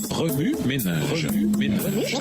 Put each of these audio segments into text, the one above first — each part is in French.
Remue ménage. Remue ménage.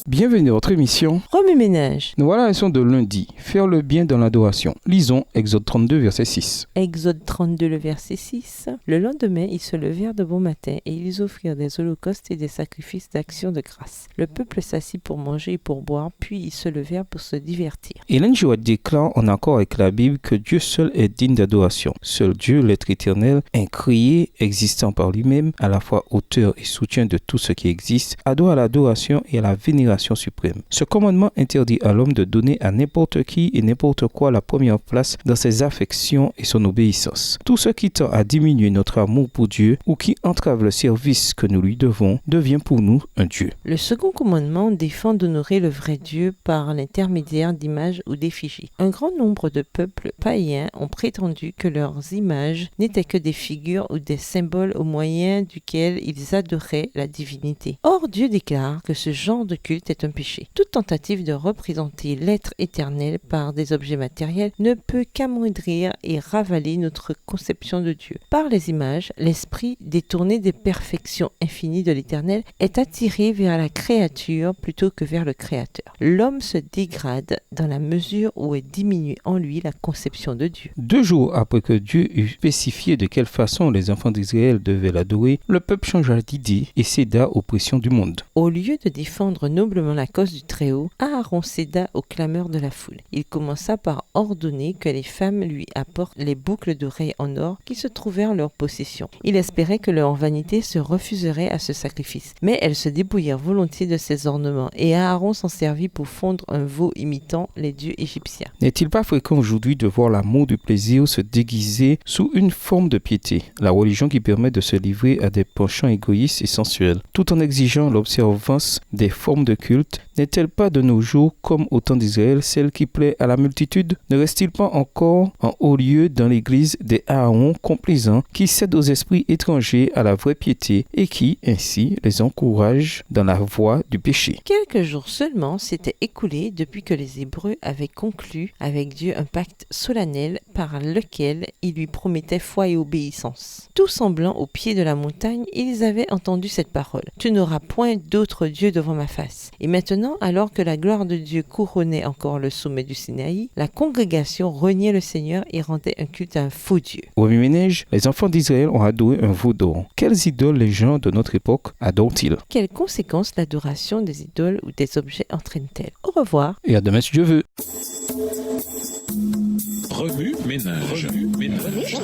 Bienvenue à votre émission Remue ménage. Nous voilà à la leçon de lundi. Faire le bien dans l'adoration. Lisons Exode 32, verset 6. Exode 32, le verset 6. Le lendemain, ils se levèrent de bon matin et ils offrirent des holocaustes et des sacrifices d'action de grâce. Le peuple s'assit pour manger et pour boire, puis ils se levèrent pour se divertir. Ellen G. White déclare en accord avec la Bible que Dieu seul est digne d'adoration. Seul Dieu, l'être éternel, incréé, existant par lui-même, à la fois auteur et soutien de tout ce qui existe, a droit à l'adoration et à la vénération suprême. Ce commandement interdit à l'homme de donner à n'importe qui et n'importe quoi la première place dans ses affections et son obéissance. Tout ce qui tend à diminuer notre amour pour Dieu ou qui entrave le service que nous lui devons devient pour nous un Dieu. Le second commandement défend d'honorer le vrai Dieu par l'intermédiaire d'images ou d'effigies. Un grand nombre de peuples païens ont prétendu que leurs images n'étaient que des figures ou des symboles au moyen duquel ils adoraient la divinité. Or, Dieu déclare que ce genre de culte est un péché. Toute tentative de représenter l'être éternel par des objets matériels ne peut qu'amoindrir et ravaler notre conception de Dieu. Par les images, l'esprit, détourné des perfections infinies de l'éternel, est attiré vers la créature plutôt que vers le créateur. L'homme se dégrade dans la mesure où est diminuée en lui la conception de Dieu. 2 jours après que Dieu eut spécifié de quelle façon les enfants d'Israël devaient l'adorer, le peuple changea d'idée et céda aux pressions du monde. Au lieu de défendre noblement la cause du Très-Haut, Aaron céda aux clameurs de la foule. Il commença par ordonner que les femmes lui apportent les boucles d'oreilles en or qui se trouvèrent en leur possession. Il espérait que leur vanité se refuserait à ce sacrifice. Mais elles se dépouillèrent volontiers de ces ornements, et Aaron s'en servit pour fondre un veau imitant les dieux égyptiens. N'est-il pas fréquent aujourd'hui de voir l'amour du plaisir se déguiser sous une forme de piété, la religion qui permet de se livrer à des penchants égoïstes et sensuels, tout en exigeant l'observance des formes de culte? N'est-elle pas de nos jours, comme au temps d'Israël, celle qui plaît à la multitude? Ne reste-t-il pas encore en haut lieu dans l'Église des Aaron complaisants qui cèdent aux esprits étrangers à la vraie piété et qui, ainsi, les encouragent dans la voie du péché? Quelques jours seulement s'étaient écoulés depuis que les Hébreux avaient conclu avec Dieu un pacte solennel par lequel ils lui promettaient foi et obéissance. Tout semblant au pied de la montagne, ils avaient entendu cette parole: « Tu n'auras point d'autre Dieu devant ma face. » Et maintenant, alors que la gloire de Dieu couronnait encore le sommet du Sinaï, la congrégation reniait le Seigneur et rendait un culte à un faux Dieu. Au Remue-Ménage, les enfants d'Israël ont adoré un veau d'or. Quelles idoles les gens de notre époque adorent-ils? Quelles conséquences l'adoration des idoles ou des objets entraîne-t-elle? Au revoir. Et à demain si Dieu veut. Remue ménage. Remue ménage.